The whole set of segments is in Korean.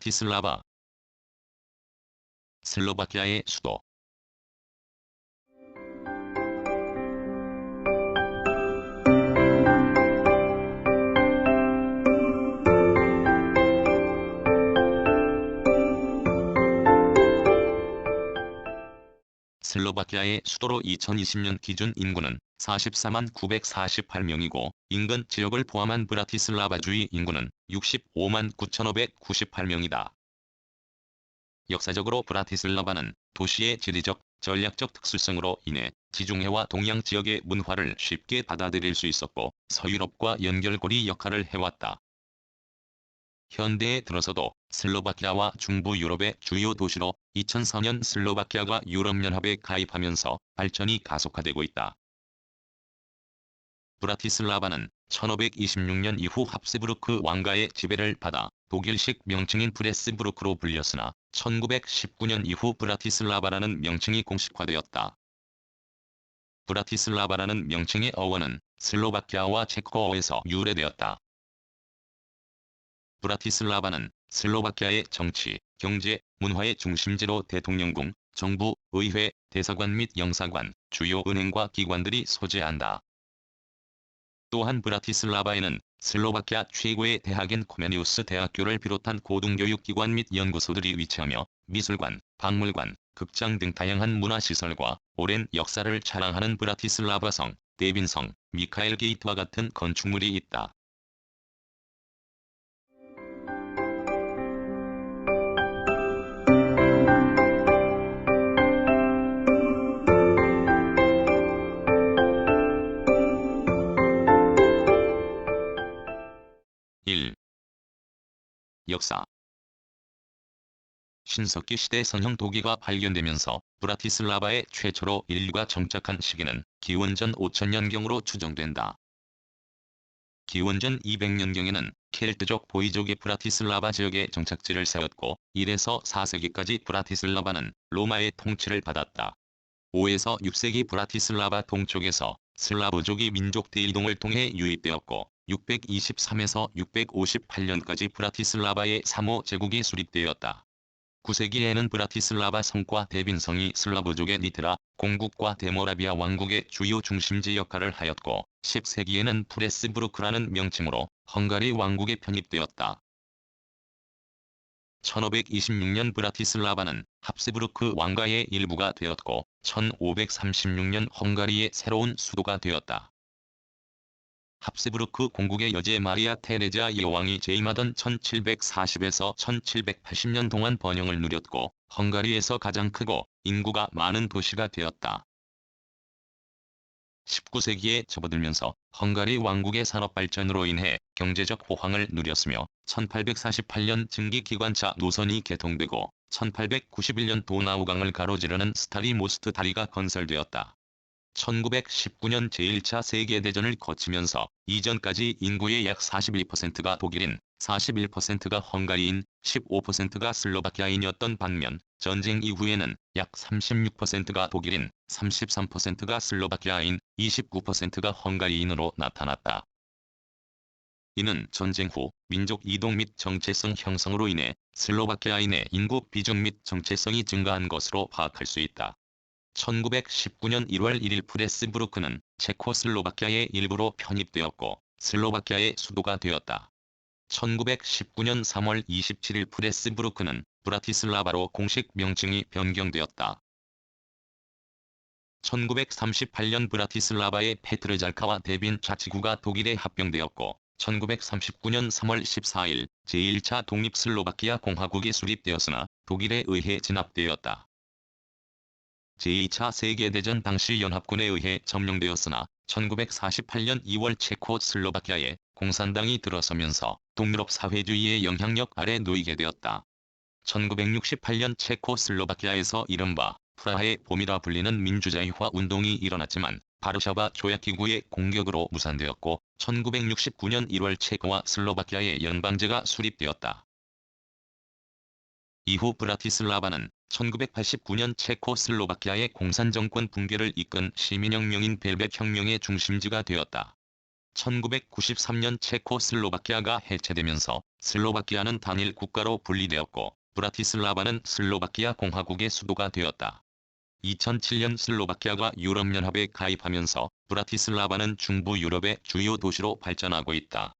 브라티슬라바. 슬로바키아의 수도. 슬로바키아의 수도로 2020년 기준 인구는 44만 948명이고 인근 지역을 포함한 브라티슬라바 주의 인구는 65만 9,598명이다. 역사적으로 브라티슬라바는 도시의 지리적, 전략적 특수성으로 인해 지중해와 동양 지역의 문화를 쉽게 받아들일 수 있었고 서유럽과 연결고리 역할을 해왔다. 현대에 들어서도 슬로바키아와 중부 유럽의 주요 도시로 2004년 슬로바키아가 유럽연합에 가입하면서 발전이 가속화되고 있다. 브라티슬라바는 1526년 이후 합스부르크 왕가의 지배를 받아 독일식 명칭인 프레스부르크로 불렸으나 1919년 이후 브라티슬라바라는 명칭이 공식화되었다. 브라티슬라바라는 명칭의 어원은 슬로바키아와 체코어에서 유래되었다. 브라티슬라바는 슬로바키아의 정치, 경제, 문화의 중심지로 대통령궁, 정부, 의회, 대사관 및 영사관, 주요 은행과 기관들이 소재한다. 또한 브라티슬라바에는 슬로바키아 최고의 대학인 코메니우스 대학교를 비롯한 고등교육기관 및 연구소들이 위치하며 미술관, 박물관, 극장 등 다양한 문화시설과 오랜 역사를 자랑하는 브라티슬라바 성, 데빈성, 미카엘 게이트와 같은 건축물이 있다. 역사. 신석기 시대 선형 도기가 발견되면서 브라티슬라바에 최초로 인류가 정착한 시기는 기원전 5000년경으로 추정된다. 기원전 200년경에는 켈트족 보이족이 브라티슬라바 지역에 정착지를 세웠고 1에서 4세기까지 브라티슬라바는 로마의 통치를 받았다. 5에서 6세기 브라티슬라바 동쪽에서 슬라브족이 민족 대이동을 통해 유입되었고 623에서 658년까지 브라티슬라바의 3호 제국이 수립되었다. 9세기에는 브라티슬라바 성과 데빈성이 슬라브족의 니트라 공국과 데모라비아 왕국의 주요 중심지 역할을 하였고 10세기에는 프레스부르크라는 명칭으로 헝가리 왕국에 편입되었다. 1526년 브라티슬라바는 합스부르크 왕가의 일부가 되었고 1536년 헝가리의 새로운 수도가 되었다. 합스부르크 공국의 여제 마리아 테레자 여왕이 재임하던 1740에서 1780년 동안 번영을 누렸고 헝가리에서 가장 크고 인구가 많은 도시가 되었다. 19세기에 접어들면서 헝가리 왕국의 산업발전으로 인해 경제적 호황을 누렸으며 1848년 증기기관차 노선이 개통되고 1891년 도나우강을 가로지르는 스타리모스트 다리가 건설되었다. 1919년 제1차 세계대전을 거치면서 이전까지 인구의 약 42%가 독일인, 41%가 헝가리인, 15%가 슬로바키아인이었던 반면 전쟁 이후에는 약 36%가 독일인, 33%가 슬로바키아인, 29%가 헝가리인으로 나타났다. 이는 전쟁 후 민족 이동 및 정체성 형성으로 인해 슬로바키아인의 인구 비중 및 정체성이 증가한 것으로 파악할 수 있다. 1919년 1월 1일 프레스부르크는 체코슬로바키아의 일부로 편입되었고 슬로바키아의 수도가 되었다. 1919년 3월 27일 프레스부르크는 브라티슬라바로 공식 명칭이 변경되었다. 1938년 브라티슬라바의 페트르잘카와 데빈 자치구가 독일에 합병되었고 1939년 3월 14일 제1차 독립슬로바키아 공화국이 수립되었으나 독일에 의해 진압되었다. 제2차 세계대전 당시 연합군에 의해 점령되었으나 1948년 2월 체코슬로바키아에 공산당이 들어서면서 동유럽 사회주의의 영향력 아래 놓이게 되었다. 1968년 체코슬로바키아에서 이른바 프라하의 봄이라 불리는 민주자유화 운동이 일어났지만 바르샤바 조약기구의 공격으로 무산되었고 1969년 1월 체코와 슬로바키아의 연방제가 수립되었다. 이후 브라티슬라바는 1989년 체코슬로바키아의 공산정권 붕괴를 이끈 시민혁명인 벨벳 혁명의 중심지가 되었다. 1993년 체코슬로바키아가 해체되면서 슬로바키아는 단일 국가로 분리되었고 브라티슬라바는 슬로바키아 공화국의 수도가 되었다. 2007년 슬로바키아가 유럽연합에 가입하면서 브라티슬라바는 중부 유럽의 주요 도시로 발전하고 있다.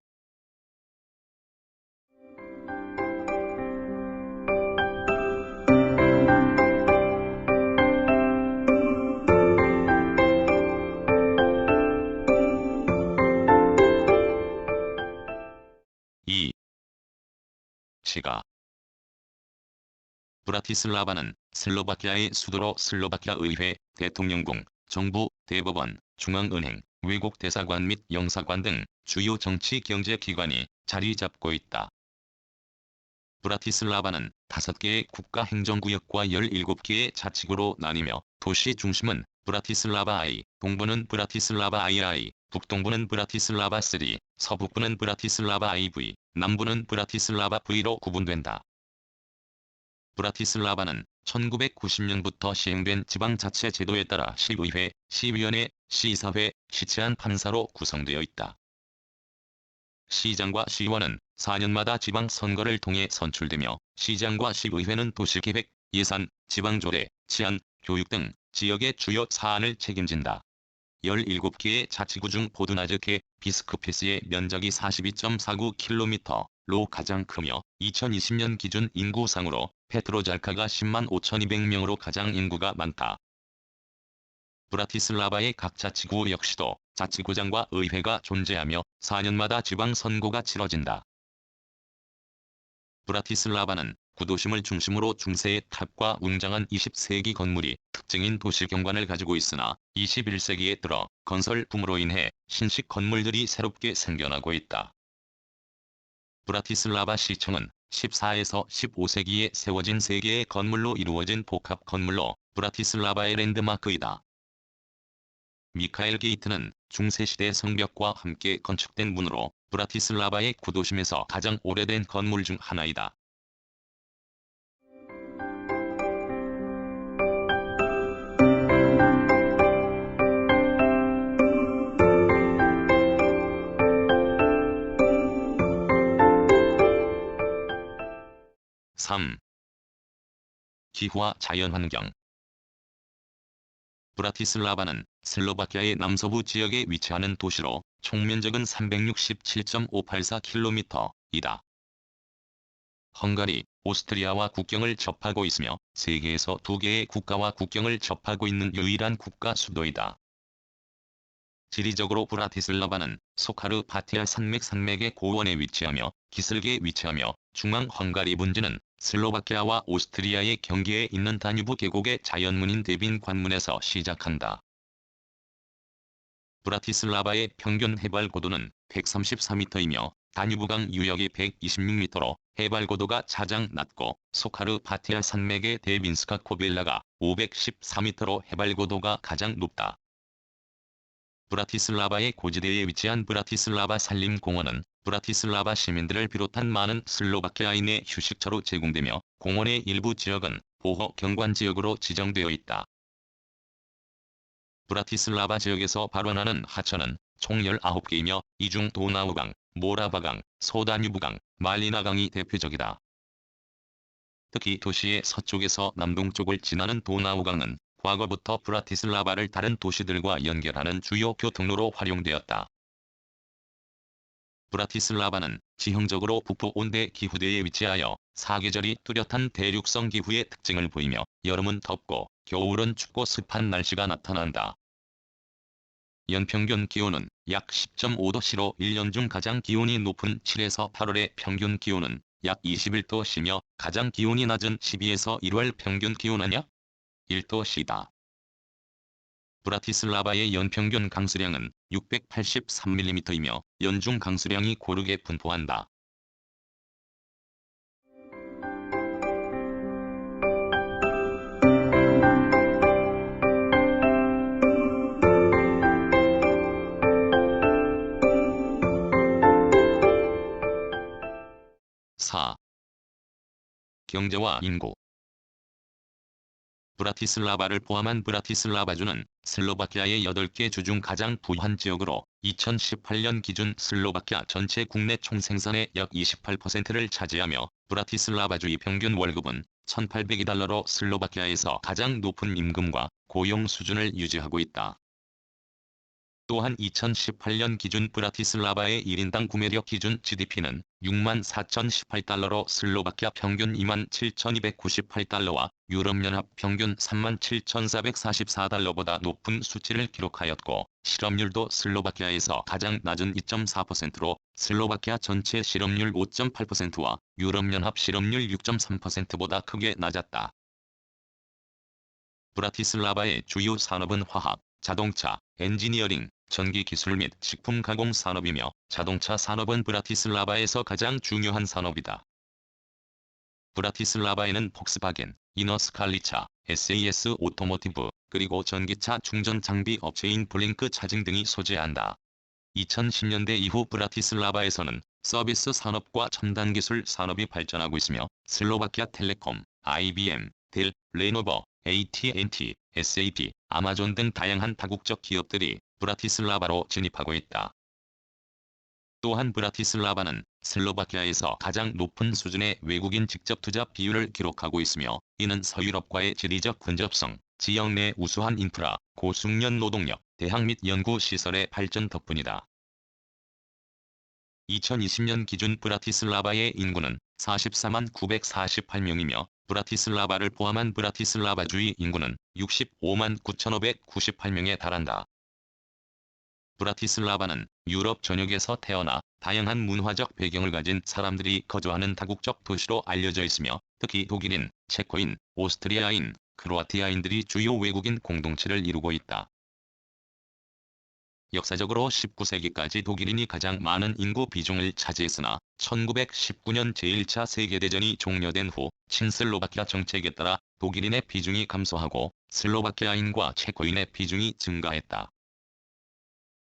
2. 시가 브라티슬라바는 슬로바키아의 수도로 슬로바키아 의회, 대통령궁, 정부, 대법원, 중앙은행, 외국 대사관 및 영사관 등 주요 정치 경제 기관이 자리 잡고 있다. 브라티슬라바는 5개의 국가 행정구역과 17개의 자치구로 나뉘며 도시 중심은 브라티슬라바 I, 동부는 브라티슬라바 II, 북동부는 브라티슬라바 III, 서북부는 브라티슬라바 IV, 남부는 브라티슬라바 V로 구분된다. 브라티슬라바는 1990년부터 시행된 지방자치 제도에 따라 시의회, 시위원회, 시사회, 시치안 판사로 구성되어 있다. 시장과 시의원은 4년마다 지방선거를 통해 선출되며 시장과 시의회는 도시계획, 예산, 지방조례, 치안, 교육 등 지역의 주요 사안을 책임진다. 17개의 자치구 중 포드나즈케, 비스크피스의 면적이 42.49km로 가장 크며 2020년 기준 인구상으로 페트로잘카가 10만 5,200명으로 가장 인구가 많다. 브라티슬라바의 각 자치구 역시도 자치구장과 의회가 존재하며 4년마다 지방선거가 치러진다. 브라티슬라바는 구도심을 중심으로 중세의 탑과 웅장한 20세기 건물이 특징인 도시경관을 가지고 있으나 21세기에 들어 건설 붐으로 인해 신식 건물들이 새롭게 생겨나고 있다. 브라티슬라바 시청은 14에서 15세기에 세워진 3개의 건물로 이루어진 복합 건물로 브라티슬라바의 랜드마크이다. 미카엘 게이트는 중세시대 성벽과 함께 건축된 문으로 브라티슬라바의 구도심에서 가장 오래된 건물 중 하나이다. 기후와 자연환경. 브라티슬라바는 슬로바키아의 남서부 지역에 위치하는 도시로 총면적은 367.584km이다. 헝가리, 오스트리아와 국경을 접하고 있으며 세계에서 2개의 국가와 국경을 접하고 있는 유일한 국가 수도이다. 지리적으로 브라티슬라바는 소카르파티아 산맥의 고원에 위치하며 기슭에 위치하며 중앙 헝가리 분지는 슬로바키아와 오스트리아의 경계에 있는 다뉴브 계곡의 자연문인 데빈 관문에서 시작한다. 브라티슬라바의 평균 해발 고도는 134m이며 다뉴브강 유역이 126m로 해발 고도가 가장 낮고 소카르파티아 산맥의 데빈스카 코빌라가 514m로 해발 고도가 가장 높다. 브라티슬라바의 고지대에 위치한 브라티슬라바 산림공원은 브라티슬라바 시민들을 비롯한 많은 슬로바키아인의 휴식처로 제공되며 공원의 일부 지역은 보호 경관지역으로 지정되어 있다. 브라티슬라바 지역에서 발원하는 하천은 총 19개이며 이 중 도나우강, 모라바강, 소다뉴브강, 말리나강이 대표적이다. 특히 도시의 서쪽에서 남동쪽을 지나는 도나우강은 과거부터 브라티슬라바를 다른 도시들과 연결하는 주요 교통로로 활용되었다. 브라티슬라바는 지형적으로 북부 온대 기후대에 위치하여 사계절이 뚜렷한 대륙성 기후의 특징을 보이며 여름은 덥고 겨울은 춥고 습한 날씨가 나타난다. 연평균 기온은 약 10.5도씨로 1년 중 가장 기온이 높은 7에서 8월의 평균 기온은 약 21도씨며 가장 기온이 낮은 12에서 1월 평균 기온은 약 1도씨다. 브라티슬라바의 연평균 강수량은 683mm이며 연중 강수량이 고르게 분포한다. 경제와 인구. 브라티슬라바를 포함한 브라티슬라바주는 슬로바키아의 8개 주 중 가장 부유한 지역으로 2018년 기준 슬로바키아 전체 국내 총생산의 약 28%를 차지하며 브라티슬라바주의 평균 월급은 1,802달러로 슬로바키아에서 가장 높은 임금과 고용 수준을 유지하고 있다. 또한 2018년 기준 브라티슬라바의 1인당 구매력 기준 GDP는 64,018달러로 슬로바키아 평균 27,298달러와 유럽연합 평균 37,444달러보다 높은 수치를 기록하였고, 실업률도 슬로바키아에서 가장 낮은 2.4%로 슬로바키아 전체 실업률 5.8%와 유럽연합 실업률 6.3%보다 크게 낮았다. 브라티슬라바의 주요 산업은 화학, 자동차, 엔지니어링, 전기기술 및 식품 가공 산업이며 자동차 산업은 브라티슬라바에서 가장 중요한 산업이다. 브라티슬라바에는 폭스바겐, 이너스칼리차, SAS 오토모티브, 그리고 전기차 충전 장비 업체인 블링크 차징 등이 소재한다. 2010년대 이후 브라티슬라바에서는 서비스 산업과 첨단기술 산업이 발전하고 있으며 슬로바키아 텔레콤, IBM, 델, 레노버, AT&T, SAP, 아마존 등 다양한 다국적 기업들이 브라티슬라바로 진입하고 있다. 또한 브라티슬라바는 슬로바키아에서 가장 높은 수준의 외국인 직접 투자 비율을 기록하고 있으며, 이는 서유럽과의 지리적 근접성, 지역 내 우수한 인프라, 고숙련 노동력, 대학 및 연구 시설의 발전 덕분이다. 2020년 기준 브라티슬라바의 인구는 44만 948명이며 브라티슬라바를 포함한 브라티슬라바주의 인구는 65만 9,598명에 달한다. 브라티슬라바는 유럽 전역에서 태어나 다양한 문화적 배경을 가진 사람들이 거주하는 다국적 도시로 알려져 있으며, 특히 독일인, 체코인, 오스트리아인, 크로아티아인들이 주요 외국인 공동체를 이루고 있다. 역사적으로 19세기까지 독일인이 가장 많은 인구 비중을 차지했으나 1919년 제1차 세계대전이 종료된 후 친슬로바키아 정책에 따라 독일인의 비중이 감소하고 슬로바키아인과 체코인의 비중이 증가했다.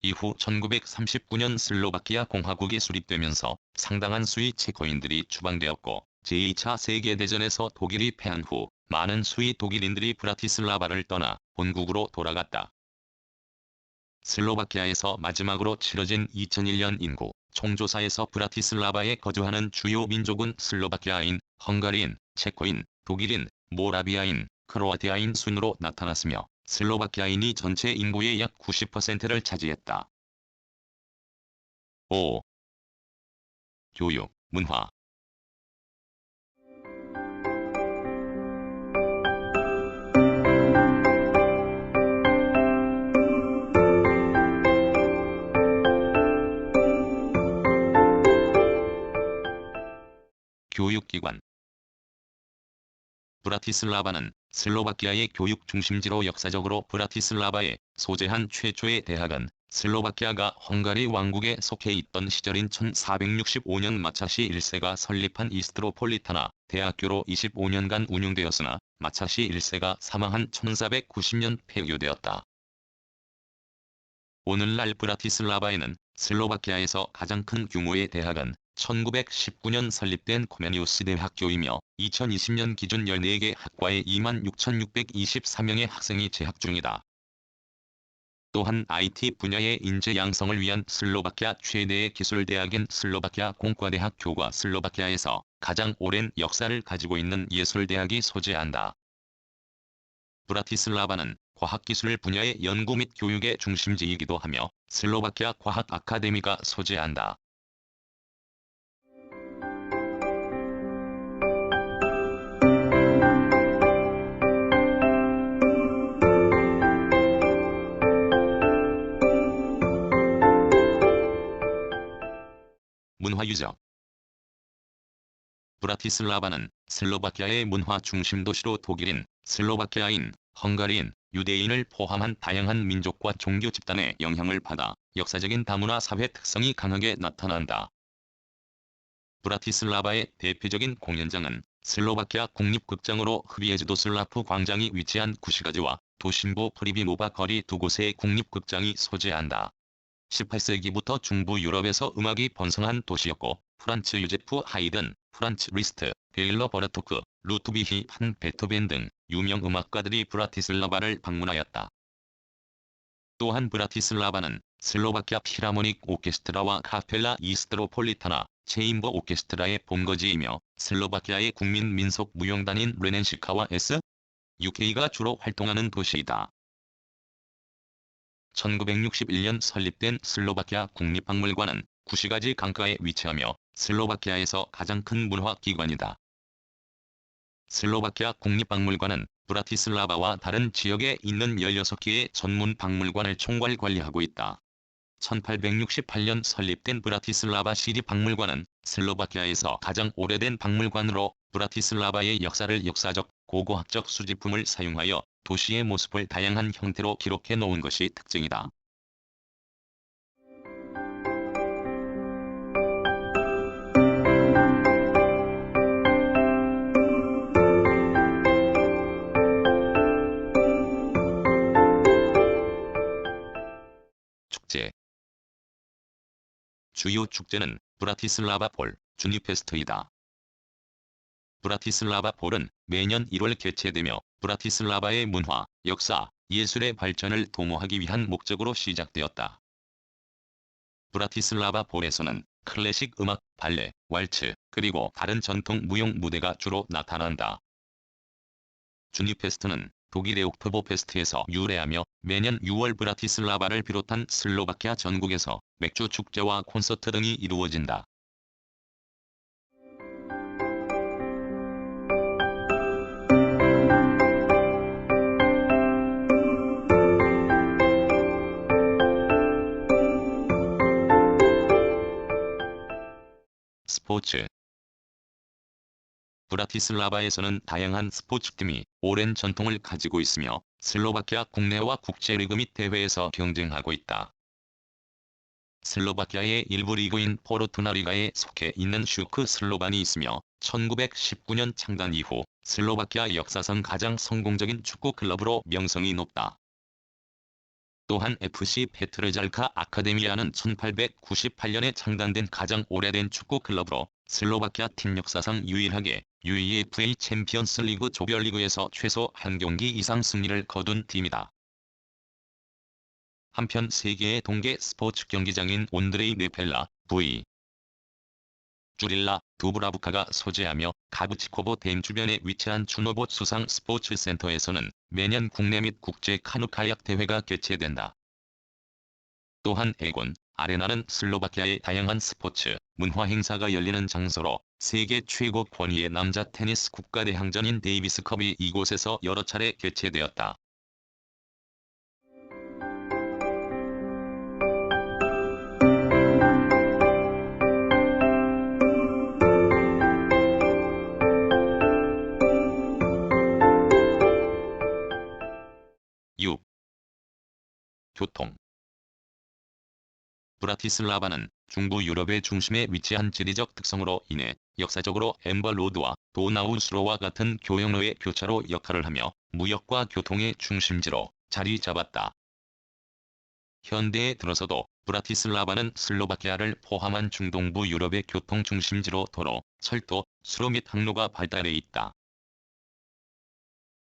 이후 1939년 슬로바키아 공화국이 수립되면서 상당한 수의 체코인들이 추방되었고, 제2차 세계대전에서 독일이 패한 후 많은 수의 독일인들이 브라티슬라바를 떠나 본국으로 돌아갔다. 슬로바키아에서 마지막으로 치러진 2001년 인구 총조사에서 브라티슬라바에 거주하는 주요 민족은 슬로바키아인, 헝가리인, 체코인, 독일인, 모라비아인, 크로아티아인 순으로 나타났으며 슬로바키아인이 전체 인구의 약 90%를 차지했다. 5. 교육, 문화. 교육기관. 브라티슬라바는 슬로바키아의 교육 중심지로 역사적으로 브라티슬라바에 소재한 최초의 대학은 슬로바키아가 헝가리 왕국에 속해 있던 시절인 1465년 마차시 1세가 설립한 이스트로폴리타나 대학교로 25년간 운영되었으나 마차시 1세가 사망한 1490년 폐교되었다. 오늘날 브라티슬라바에는 슬로바키아에서 가장 큰 규모의 대학은 1919년 설립된 코메니우스 대학교이며 2020년 기준 14개 학과에 26,624명의 학생이 재학 중이다. 또한 IT 분야의 인재 양성을 위한 슬로바키아 최대의 기술대학인 슬로바키아 공과대학교가 슬로바키아에서 가장 오랜 역사를 가지고 있는 예술대학이 소재한다. 브라티슬라바는 과학기술 분야의 연구 및 교육의 중심지이기도 하며 슬로바키아 과학 아카데미가 소재한다. 문화 유적. 브라티슬라바는 슬로바키아의 문화 중심 도시로 독일인, 슬로바키아인, 헝가리인, 유대인을 포함한 다양한 민족과 종교 집단의 영향을 받아 역사적인 다문화 사회 특성이 강하게 나타난다. 브라티슬라바의 대표적인 공연장은 슬로바키아 국립극장으로 흐비에즈도슬라프 광장이 위치한 구시가즈와 도심부 프리비노바 거리 두 곳의 국립극장이 소재한다. 18세기부터 중부 유럽에서 음악이 번성한 도시였고 프란츠 유제프 하이든, 프란츠 리스트, 베일러 버르토크, 루트비히 한 베토벤 등 유명 음악가들이 브라티슬라바를 방문하였다. 또한 브라티슬라바는 슬로바키아 필하모닉 오케스트라와 카펠라 이스트로폴리타나 체인버 오케스트라의 본거지이며 슬로바키아의 국민 민속 무용단인 레넨시카와 UK가 주로 활동하는 도시이다. 1961년 설립된 슬로바키아 국립박물관은 구시가지 강가에 위치하며 슬로바키아에서 가장 큰 문화기관이다. 슬로바키아 국립박물관은 브라티슬라바와 다른 지역에 있는 16개의 전문 박물관을 총괄 관리하고 있다. 1868년 설립된 브라티슬라바 시립박물관은 슬로바키아에서 가장 오래된 박물관으로 브라티슬라바의 역사를 역사적, 고고학적 수집품을 사용하여 도시의 모습을 다양한 형태로 기록해 놓은 것이 특징이다. 축제. 주요 축제는 브라티슬라바 볼, 주니페스트이다. 브라티슬라바 볼은 매년 1월 개최되며 브라티슬라바의 문화, 역사, 예술의 발전을 도모하기 위한 목적으로 시작되었다. 브라티슬라바 볼에서는 클래식 음악, 발레, 왈츠, 그리고 다른 전통 무용 무대가 주로 나타난다. 주니페스트는 독일의 옥토버페스트에서 유래하며 매년 6월 브라티슬라바를 비롯한 슬로바키아 전국에서 맥주 축제와 콘서트 등이 이루어진다. 스포츠. 브라티슬라바에서는 다양한 스포츠팀이 오랜 전통을 가지고 있으며 슬로바키아 국내와 국제리그 및 대회에서 경쟁하고 있다. 슬로바키아의 일부 리그인 포르투나 리가에 속해 있는 슈크 슬로반이 있으며 1919년 창단 이후 슬로바키아 역사상 가장 성공적인 축구 클럽으로 명성이 높다. 또한 FC 페트르잘카 아카데미아는 1898년에 창단된 가장 오래된 축구 클럽으로 슬로바키아 팀 역사상 유일하게 UEFA 챔피언스 리그 조별리그에서 최소 한 경기 이상 승리를 거둔 팀이다. 한편 세계의 동계 스포츠 경기장인 온드레이 네펠라, V. 주릴라, 두브라부카가 소재하며 가부치코보 댐 주변에 위치한 추노보 수상 스포츠 센터에서는 매년 국내 및 국제 카누 카약 대회가 개최된다. 또한 에곤 아레나는 슬로바키아의 다양한 스포츠, 문화 행사가 열리는 장소로 세계 최고 권위의 남자 테니스 국가대항전인 데이비스컵이 이곳에서 여러 차례 개최되었다. 교통. 브라티슬라바는 중부 유럽의 중심에 위치한 지리적 특성으로 인해 역사적으로 엠버로드와 도나우스로와 같은 교역로의 교차로 역할을 하며 무역과 교통의 중심지로 자리 잡았다. 현대에 들어서도 브라티슬라바는 슬로바키아를 포함한 중동부 유럽의 교통 중심지로 도로, 철도, 수로 및 항로가 발달해 있다.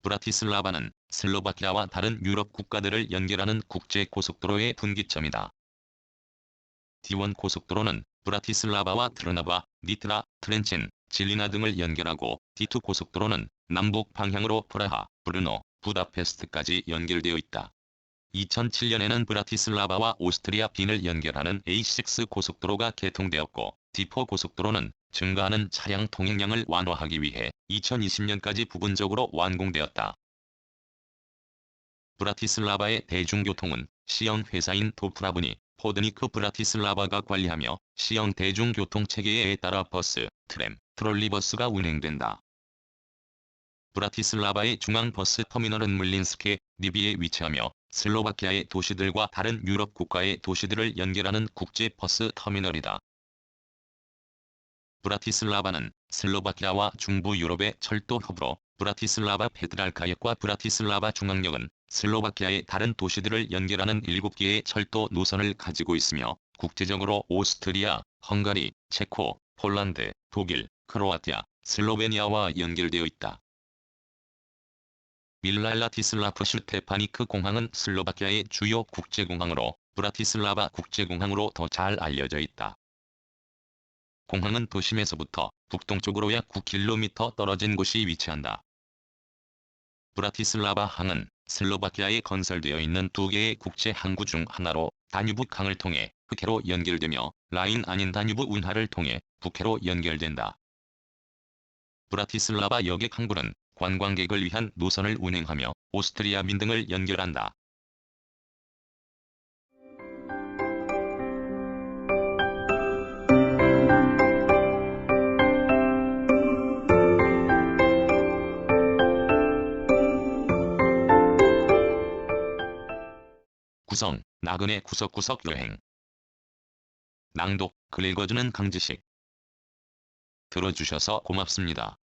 브라티슬라바는 슬로바키아와 다른 유럽 국가들을 연결하는 국제 고속도로의 분기점이다. D1 고속도로는 브라티슬라바와 트르나바, 니트라, 트렌친, 질리나 등을 연결하고 D2 고속도로는 남북 방향으로 프라하, 브르노, 부다페스트까지 연결되어 있다. 2007년에는 브라티슬라바와 오스트리아 빈을 연결하는 A6 고속도로가 개통되었고 D4 고속도로는 증가하는 차량 통행량을 완화하기 위해 2020년까지 부분적으로 완공되었다. 브라티슬라바의 대중교통은 시형 회사인 도프라브니 포드니크 브라티슬라바가 관리하며 시형 대중교통체계에 따라 버스, 트램, 트롤리버스가 운행된다. 브라티슬라바의 중앙버스 터미널은 물린스케, 니비에 위치하며 슬로바키아의 도시들과 다른 유럽 국가의 도시들을 연결하는 국제버스 터미널이다. 브라티슬라바는 슬로바키아와 중부 유럽의 철도 허브로 브라티슬라바 페드랄카역과 브라티슬라바 중앙역은 슬로바키아의 다른 도시들을 연결하는 7개의 철도 노선을 가지고 있으며 국제적으로 오스트리아, 헝가리, 체코, 폴란드, 독일, 크로아티아, 슬로베니아와 연결되어 있다. 밀랄라티슬라프 슈테파니크 공항은 슬로바키아의 주요 국제공항으로 브라티슬라바 국제공항으로 더 잘 알려져 있다. 공항은 도심에서부터 북동쪽으로 약 9km 떨어진 곳이 위치한다. 브라티슬라바 항은 슬로바키아에 건설되어 있는 두 개의 국제 항구 중 하나로 다뉴브 강을 통해 흑해로 연결되며 라인 아닌 다뉴브 운하를 통해 북해로 연결된다. 브라티슬라바 여객 항구는 관광객을 위한 노선을 운행하며 오스트리아민 등을 연결한다. 구성, 나그네 구석구석 여행. 낭독, 글 읽어주는 강지식. 들어주셔서 고맙습니다.